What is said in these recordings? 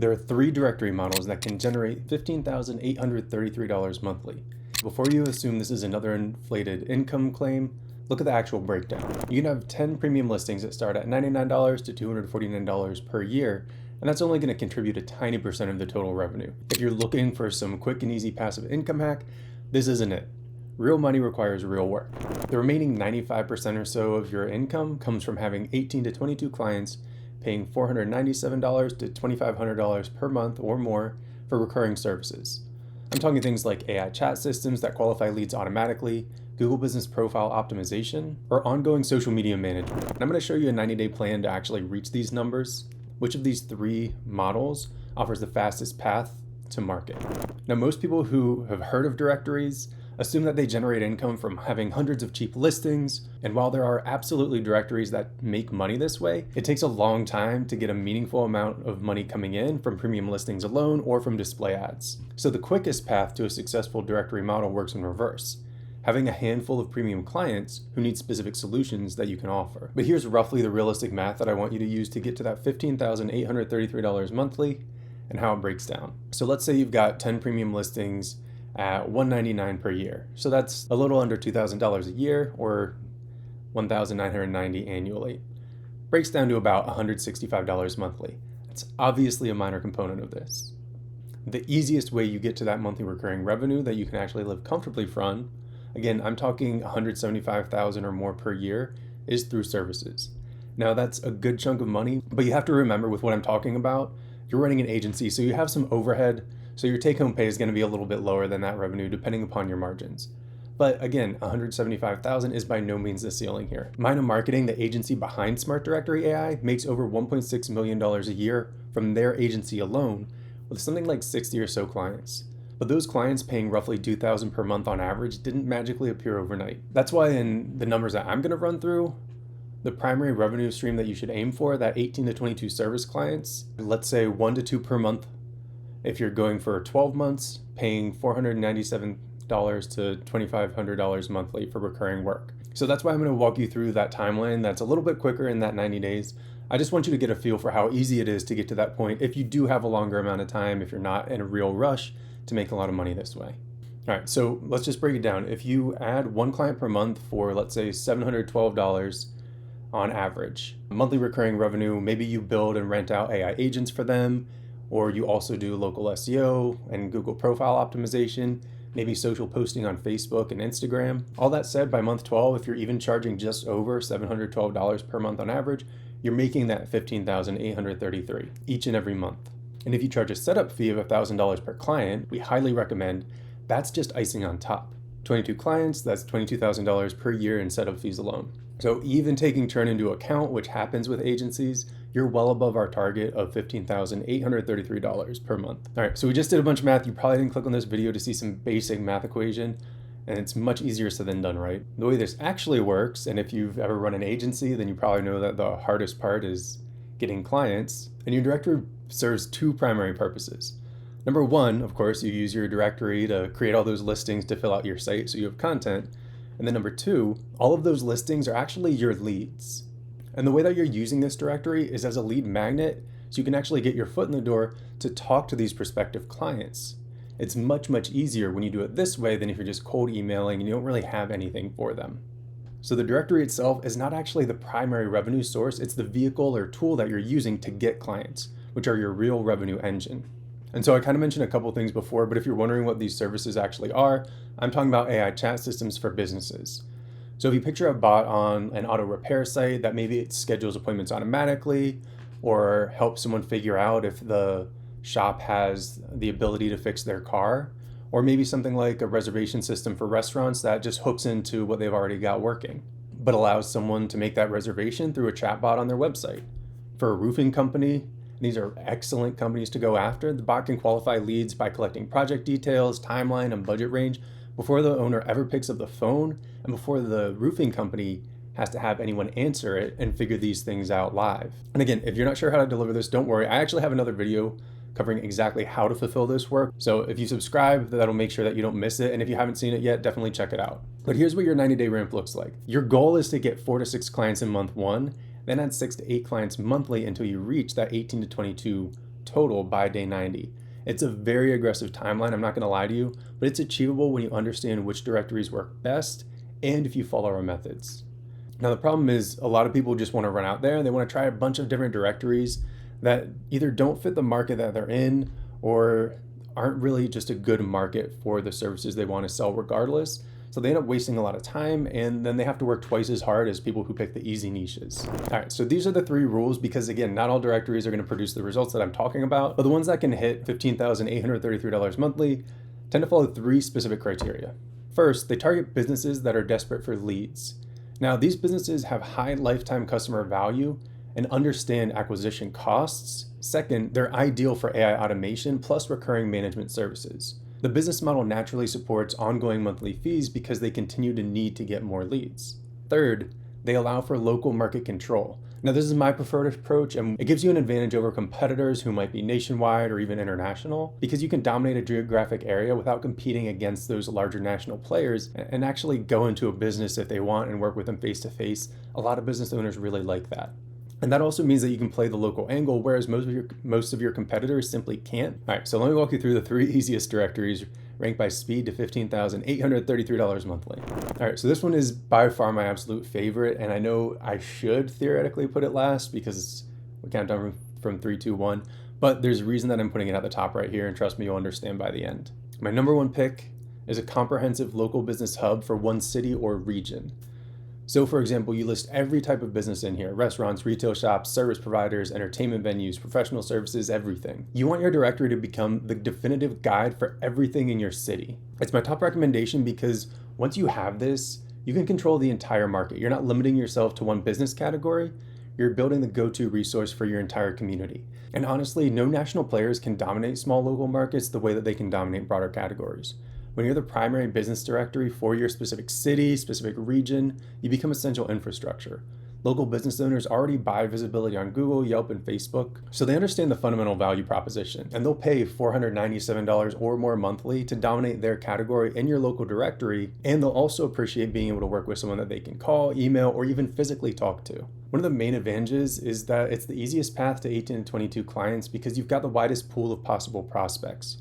There are 3 directory models that can generate $15,833 monthly. Before you assume this is another inflated income claim, look at the actual breakdown. You can have 10 premium listings that start at $99 to $249 per year, and that's only going to contribute a tiny percent of the total revenue. If you're looking for some quick and easy passive income hack, this isn't it. Real money requires real work. The remaining 95% or so of your income comes from having 18 to 22 clients paying $497 to $2,500 per month or more for recurring services. I'm talking things like AI chat systems that qualify leads automatically, Google Business Profile optimization, or ongoing social media management. And I'm going to show you a 90-day plan to actually reach these numbers. Which of these 3 models offers the fastest path to market? Now, most people who have heard of directories assume that they generate income from having hundreds of cheap listings, and while there are absolutely directories that make money this way, it takes a long time to get a meaningful amount of money coming in from premium listings alone or from display ads. So the quickest path to a successful directory model works in reverse, having a handful of premium clients who need specific solutions that you can offer. But here's roughly the realistic math that I want you to use to get to that $15,833 monthly and how it breaks down. So let's say you've got 10 premium listings at $199 per year. So that's a little under $2,000 a year, or $1,990 annually. Breaks down to about $165 monthly. That's obviously a minor component of this. The easiest way you get to that monthly recurring revenue that you can actually live comfortably from, again, I'm talking $175,000 or more per year, is through services. Now that's a good chunk of money, but you have to remember with what I'm talking about, you're running an agency, so you have some overhead. So your take-home pay is going to be a little bit lower than that revenue depending upon your margins. But again, $175,000 is by no means the ceiling here. Mina Marketing, the agency behind Smart Directory AI, makes over $1.6 million a year from their agency alone with something like 60 or so clients. But those clients paying roughly $2,000 per month on average didn't magically appear overnight. That's why in the numbers that I'm going to run through, the primary revenue stream that you should aim for, that 18 to 22 service clients, let's say 1 to 2 per month. If you're going for 12 months, paying $497 to $2,500 monthly for recurring work. So that's why I'm going to walk you through that timeline that's a little bit quicker in that 90 days. I just want you to get a feel for how easy it is to get to that point if you do have a longer amount of time, if you're not in a real rush to make a lot of money this way. All right, so let's just break it down. If you add 1 client per month for, let's say, $712 on average, monthly recurring revenue, maybe you build and rent out AI agents for them, or you also do local SEO and Google profile optimization, maybe social posting on Facebook and Instagram. All that said, by month 12, if you're even charging just over $712 per month on average, you're making that $15,833 each and every month. And if you charge a setup fee of $1,000 per client, we highly recommend that's just icing on top. 22 clients, that's $22,000 per year in setup fees alone. So even taking churn into account, which happens with agencies, you're well above our target of $15,833 per month. All right, so we just did a bunch of math. You probably didn't click on this video to see some basic math equation, and it's much easier said than done, right? The way this actually works, and if you've ever run an agency, then you probably know that the hardest part is getting clients, and your directory serves 2 primary purposes. Number 1, of course, you use your directory to create all those listings to fill out your site so you have content. And then number 2, all of those listings are actually your leads. And the way that you're using this directory is as a lead magnet, so you can actually get your foot in the door to talk to these prospective clients. It's much, much easier when you do it this way than if you're just cold emailing and you don't really have anything for them. So the directory itself is not actually the primary revenue source, it's the vehicle or tool that you're using to get clients, which are your real revenue engine. And so I kind of mentioned a couple things before, but if you're wondering what these services actually are, I'm talking about AI chat systems for businesses. So if you picture a bot on an auto repair site that maybe it schedules appointments automatically or helps someone figure out if the shop has the ability to fix their car, or maybe something like a reservation system for restaurants that just hooks into what they've already got working, but allows someone to make that reservation through a chatbot on their website. For a roofing company, these are excellent companies to go after. The bot can qualify leads by collecting project details, timeline, and budget range before the owner ever picks up the phone and before the roofing company has to have anyone answer it and figure these things out live. And again, if you're not sure how to deliver this, don't worry. I actually have another video covering exactly how to fulfill this work. So if you subscribe, that'll make sure that you don't miss it. And if you haven't seen it yet, definitely check it out. But here's what your 90-day ramp looks like. Your goal is to get 4 to 6 clients in month 1, then add 6 to 8 clients monthly until you reach that 18 to 22 total by day 90. It's a very aggressive timeline, I'm not going to lie to you, but it's achievable when you understand which directories work best and if you follow our methods. Now, the problem is a lot of people just want to run out there and they want to try a bunch of different directories that either don't fit the market that they're in or aren't really just a good market for the services they want to sell regardless. So they end up wasting a lot of time, and then they have to work twice as hard as people who pick the easy niches. All right, so these are the 3 rules because again, not all directories are going to produce the results that I'm talking about, but the ones that can hit $15,833 monthly tend to follow 3 specific criteria. First, they target businesses that are desperate for leads. Now, these businesses have high lifetime customer value and understand acquisition costs. Second, they're ideal for AI automation plus recurring management services. The business model naturally supports ongoing monthly fees because they continue to need to get more leads. Third, they allow for local market control. Now, this is my preferred approach, and it gives you an advantage over competitors who might be nationwide or even international because you can dominate a geographic area without competing against those larger national players and actually go into a business if they want and work with them face to face. A lot of business owners really like that. And that also means that you can play the local angle, whereas most of your competitors simply can't. All right, so let me walk you through the 3 easiest directories ranked by speed to $15,833 monthly. All right, so this one is by far my absolute favorite, and I know I should theoretically put it last because we count down from 3, 2, 1, but there's a reason that I'm putting it at the top right here, and trust me, you'll understand by the end. My number 1 pick is a comprehensive local business hub for one city or region. So for example, you list every type of business in here: restaurants, retail shops, service providers, entertainment venues, professional services, everything. You want your directory to become the definitive guide for everything in your city. It's my top recommendation because once you have this, you can control the entire market. You're not limiting yourself to one business category. You're building the go-to resource for your entire community. And honestly, no national players can dominate small local markets the way that they can dominate broader categories. When you're the primary business directory for your specific city, specific region, you become essential infrastructure. Local business owners already buy visibility on Google, Yelp, and Facebook, so they understand the fundamental value proposition, and they'll pay $497 or more monthly to dominate their category in your local directory, and they'll also appreciate being able to work with someone that they can call, email, or even physically talk to. One of the main advantages is that it's the easiest path to 18 to 22 clients because you've got the widest pool of possible prospects.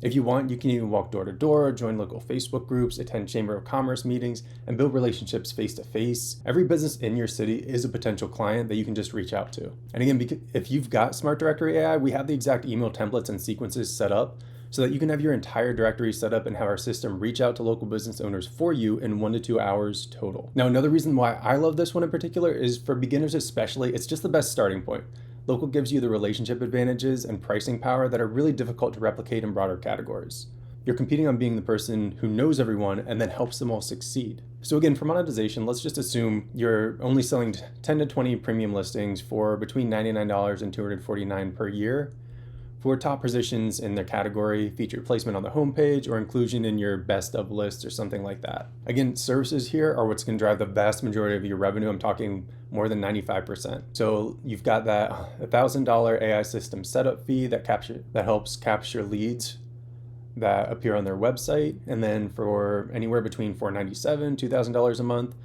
If you want, you can even walk door to door, join local Facebook groups, attend Chamber of Commerce meetings, and build relationships face to face. Every business in your city is a potential client that you can just reach out to. And again, if you've got Smart Directory AI, we have the exact email templates and sequences set up so that you can have your entire directory set up and have our system reach out to local business owners for you in 1 to 2 hours total. Now, another reason why I love this one in particular is for beginners especially, it's just the best starting point. Local gives you the relationship advantages and pricing power that are really difficult to replicate in broader categories. You're competing on being the person who knows everyone and then helps them all succeed. So again, for monetization, let's just assume you're only selling 10 to 20 premium listings for between $99 and $249 per year for top positions in their category, featured placement on the homepage, or inclusion in your best of list or something like that. Again, services here are what's going to drive the vast majority of your revenue. I'm talking more than 95%. So you've got that $1,000 AI system setup fee that helps capture leads that appear on their website, and then for anywhere between $497, $2,000 a month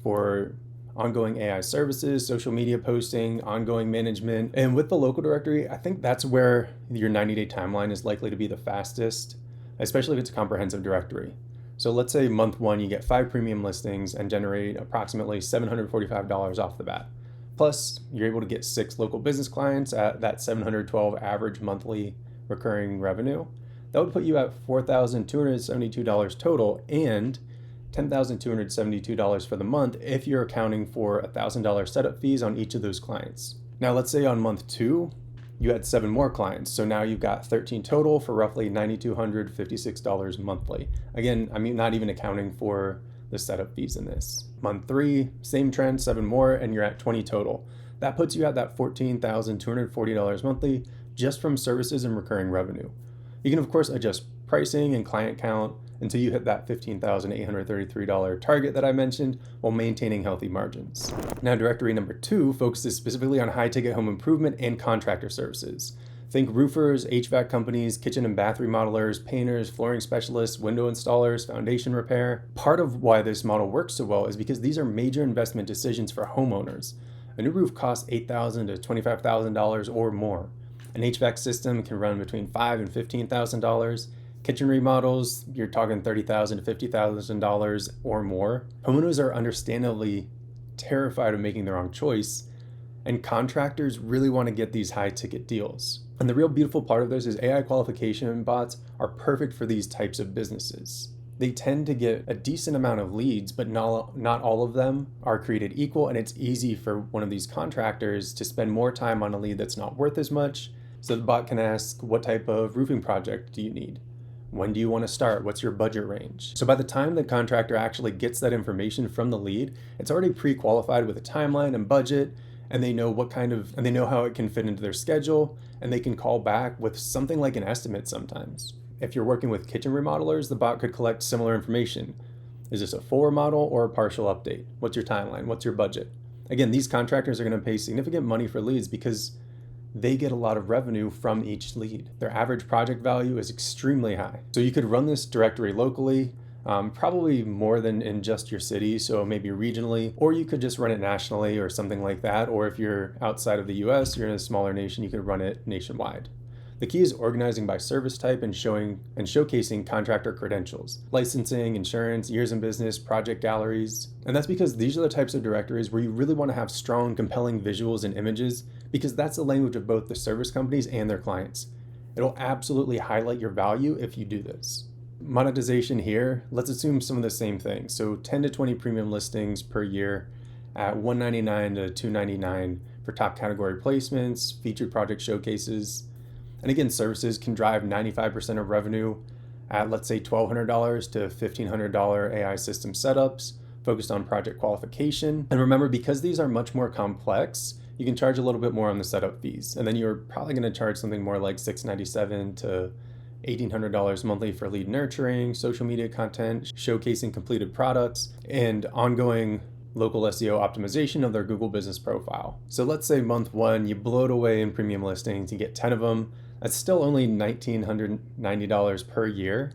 for ongoing AI services, social media posting, ongoing management. And with the local directory, I think that's where your 90-day timeline is likely to be the fastest, especially if it's a comprehensive directory. So let's say month 1, you get 5 premium listings and generate approximately $745 off the bat. Plus, you're able to get 6 local business clients at that $712 average monthly recurring revenue. That would put you at $4,272 total and $10,272 for the month if you're accounting for $1,000 setup fees on each of those clients. Now, let's say on month 2, you had 7 more clients. So now you've got 13 total for roughly $9,256 monthly. Again, I'm not even accounting for the setup fees in this. Month 3, same trend, 7 more, and you're at 20 total. That puts you at that $14,240 monthly just from services and recurring revenue. You can, of course, adjust pricing and client count until you hit that $15,833 target that I mentioned while maintaining healthy margins. Now, directory number 2 focuses specifically on high-ticket home improvement and contractor services. Think roofers, HVAC companies, kitchen and bath remodelers, painters, flooring specialists, window installers, foundation repair. Part of why this model works so well is because these are major investment decisions for homeowners. A new roof costs $8,000 to $25,000 or more. An HVAC system can run between $5,000 and $15,000. Kitchen remodels, you're talking $30,000 to $50,000 or more. Homeowners are understandably terrified of making the wrong choice, and contractors really want to get these high ticket deals. And the real beautiful part of this is AI qualification bots are perfect for these types of businesses. They tend to get a decent amount of leads, but not all of them are created equal, and it's easy for one of these contractors to spend more time on a lead that's not worth as much. So the bot can ask, what type of roofing project do you need? When do you want to start? What's your budget range? So by the time the contractor actually gets that information from the lead, it's already pre-qualified with a timeline and budget, and they know and they know how it can fit into their schedule, and they can call back with something like an estimate sometimes. If you're working with kitchen remodelers, the bot could collect similar information. Is this a full remodel or a partial update? What's your timeline? What's your budget? Again, these contractors are going to pay significant money for leads because they get a lot of revenue from each lead. Their average project value is extremely high. So you could run this directory locally, probably more than in just your city, so maybe regionally, or you could just run it nationally or something like that. Or if you're outside of the US, you're in a smaller nation, you could run it nationwide. The key is organizing by service type and showcasing contractor credentials, licensing, insurance, years in business, project galleries. And that's because these are the types of directories where you really want to have strong, compelling visuals and images, because that's the language of both the service companies and their clients. It'll absolutely highlight your value if you do this. Monetization here, let's assume some of the same things. So 10 to 20 premium listings per year at $199 to $299 for top category placements, featured project showcases. And again, services can drive 95% of revenue at, let's say, $1,200 to $1,500 AI system setups focused on project qualification. And remember, because these are much more complex, you can charge a little bit more on the setup fees. And then you're probably going to charge something more like $697 to $1,800 monthly for lead nurturing, social media content, showcasing completed products, and ongoing local SEO optimization of their Google business profile. So let's say month one, you blow it away in premium listings, you get 10 of them. That's still only $1,990 per year.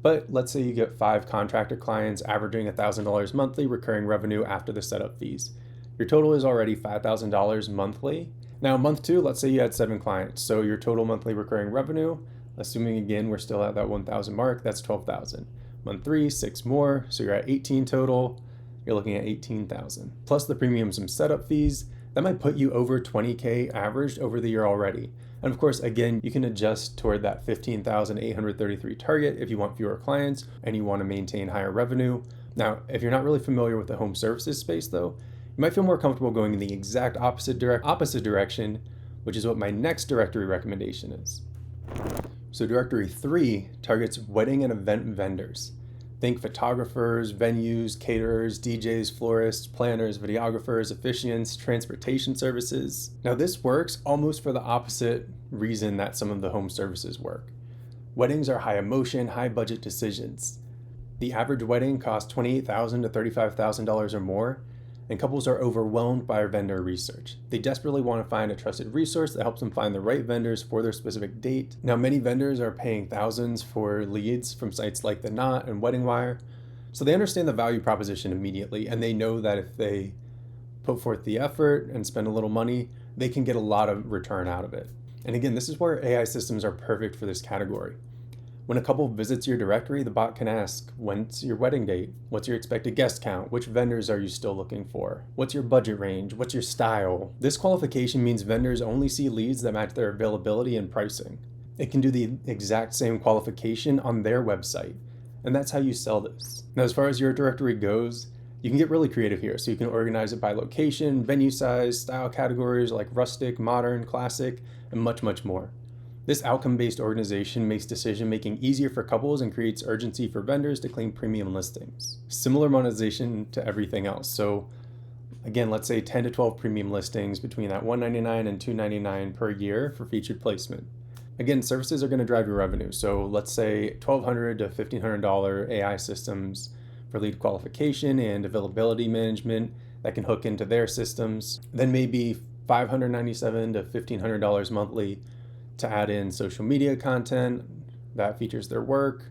But let's say you get 5 contractor clients averaging $1,000 monthly recurring revenue after the setup fees. Your total is already $5,000 monthly. Now, month 2, let's say you had 7 clients. So your total monthly recurring revenue, assuming again we're still at that 1,000 mark, that's 12,000. Month 3, 6 more, so you're at 18 total. You're looking at 18,000. Plus the premiums and setup fees, that might put you over 20K averaged over the year already. And of course, again, you can adjust toward that 15,833 target if you want fewer clients and you want to maintain higher revenue. Now, if you're not really familiar with the home services space though, you might feel more comfortable going in the exact opposite direction, which is what my next directory recommendation is. So directory 3 targets wedding and event vendors. Think photographers, venues, caterers, DJs, florists, planners, videographers, officiants, transportation services. Now this works almost for the opposite reason that some of the home services work. Weddings are high emotion, high budget decisions. The average wedding costs $28,000 to $35,000 or more, and couples are overwhelmed by our vendor research. They desperately want to find a trusted resource that helps them find the right vendors for their specific date. Now, many vendors are paying thousands for leads from sites like The Knot and Wedding Wire, so they understand the value proposition immediately, and they know that if they put forth the effort and spend a little money, they can get a lot of return out of it. And again, this is where AI systems are perfect for this category. When a couple visits your directory, the bot can ask, when's your wedding date? What's your expected guest count? Which vendors are you still looking for? What's your budget range? What's your style? This qualification means vendors only see leads that match their availability and pricing. It can do the exact same qualification on their website, and that's how you sell this. Now, as far as your directory goes, you can get really creative here. So you can organize it by location, venue size, style categories like rustic, modern, classic, and much, much more. This outcome-based organization makes decision-making easier for couples and creates urgency for vendors to claim premium listings. Similar monetization to everything else. So again, let's say 10 to 12 premium listings between that $199 and $299 per year for featured placement. Again, services are going to drive your revenue. So let's say $1,200 to $1,500 AI systems for lead qualification and availability management that can hook into their systems. Then maybe $597 to $1,500 monthly to add in social media content that features their work,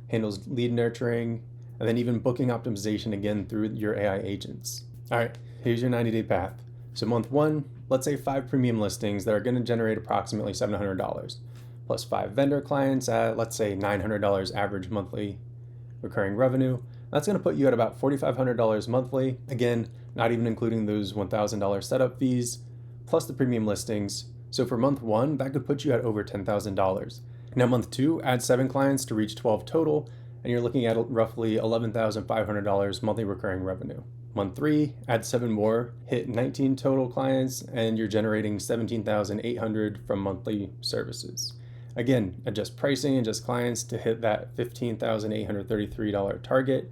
handles lead nurturing, and then even booking optimization again through your AI agents. All right, here's your 90-day path. So month one, let's say 5 premium listings that are going to generate approximately $700, plus 5 vendor clients at, let's say, $900 average monthly recurring revenue. That's going to put you at about $4,500 monthly. Again, not even including those $1,000 setup fees, plus the premium listings. So for month one, that could put you at over $10,000. Now month two, add 7 clients to reach 12 total, and you're looking at roughly $11,500 monthly recurring revenue. Month three, add 7 more, hit 19 total clients, and you're generating $17,800 from monthly services. Again, adjust pricing, adjust clients to hit that $15,833 target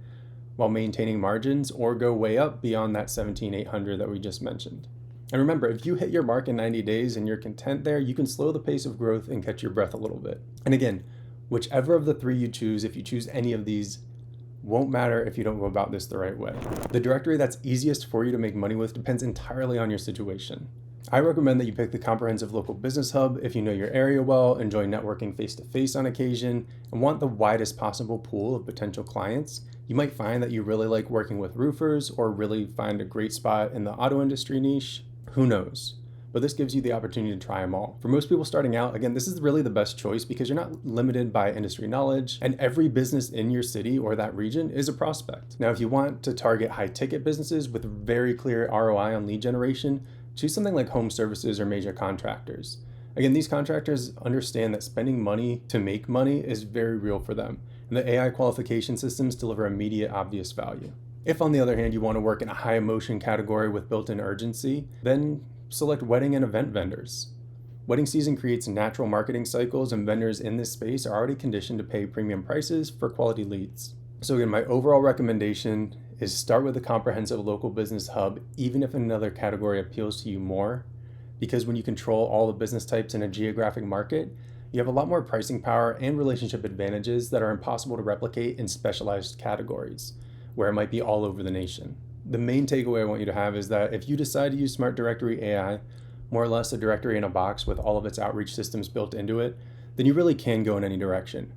while maintaining margins, or go way up beyond that $17,800 that we just mentioned. And remember, if you hit your mark in 90 days and you're content there, you can slow the pace of growth and catch your breath a little bit. And again, whichever of the 3 you choose, if you choose any of these, won't matter if you don't go about this the right way. The directory that's easiest for you to make money with depends entirely on your situation. I recommend that you pick the comprehensive local business hub if you know your area well, enjoy networking face-to-face on occasion, and want the widest possible pool of potential clients. You might find that you really like working with roofers, or really find a great spot in the auto industry niche. Who knows? But this gives you the opportunity to try them all. For most people starting out, again, this is really the best choice because you're not limited by industry knowledge, and every business in your city or that region is a prospect. Now, if you want to target high ticket businesses with very clear ROI on lead generation, choose something like home services or major contractors. Again, these contractors understand that spending money to make money is very real for them, and the AI qualification systems deliver immediate, obvious value. If, on the other hand, you want to work in a high emotion category with built-in urgency, then select wedding and event vendors. Wedding season creates natural marketing cycles, and vendors in this space are already conditioned to pay premium prices for quality leads. So again, my overall recommendation is start with a comprehensive local business hub, even if another category appeals to you more, because when you control all the business types in a geographic market, you have a lot more pricing power and relationship advantages that are impossible to replicate in specialized categories, where it might be all over the nation. The main takeaway I want you to have is that if you decide to use Smart Directory AI, more or less a directory in a box with all of its outreach systems built into it, then you really can go in any direction.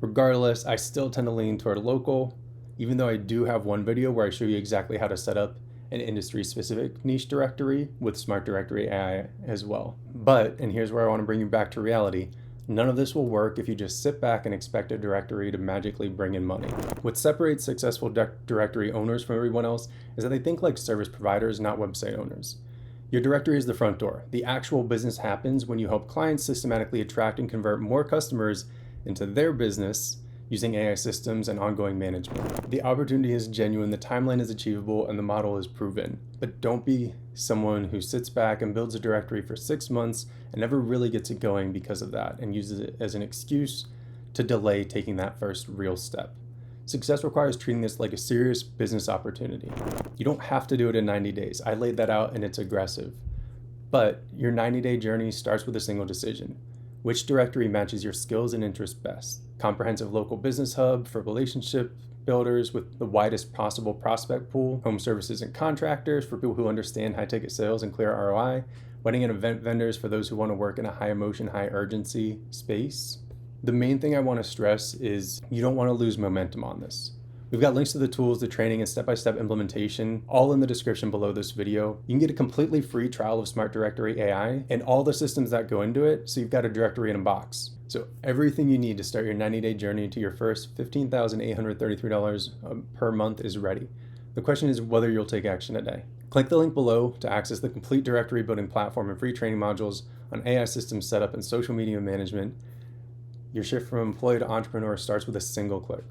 Regardless, I still tend to lean toward local, even though I do have one video where I show you exactly how to set up an industry-specific niche directory with Smart Directory AI as well. But, and here's where I want to bring you back to reality, none of this will work if you just sit back and expect a directory to magically bring in money. What separates successful directory owners from everyone else is that they think like service providers, not website owners. Your directory is the front door. The actual business happens when you help clients systematically attract and convert more customers into their business using AI systems and ongoing management. The opportunity is genuine, the timeline is achievable, and the model is proven. But don't be someone who sits back and builds a directory for 6 months and never really gets it going because of that, and uses it as an excuse to delay taking that first real step. Success requires treating this like a serious business opportunity. You don't have to do it in 90 days. I laid that out and it's aggressive. But your 90-day journey starts with a single decision. Which directory matches your skills and interests best? Comprehensive local business hub for relationship builders with the widest possible prospect pool, home services and contractors for people who understand high ticket sales and clear ROI, wedding and event vendors for those who want to work in a high emotion, high urgency space. The main thing I want to stress is you don't want to lose momentum on this. We've got links to the tools, the training, and step-by-step implementation all in the description below this video. You can get a completely free trial of Smart Directory AI and all the systems that go into it, so you've got a directory in a box. So everything you need to start your 90-day journey to your first $15,833 per month is ready. The question is whether you'll take action today. Click the link below to access the complete directory building platform and free training modules on AI systems setup and social media management. Your shift from employee to entrepreneur starts with a single click.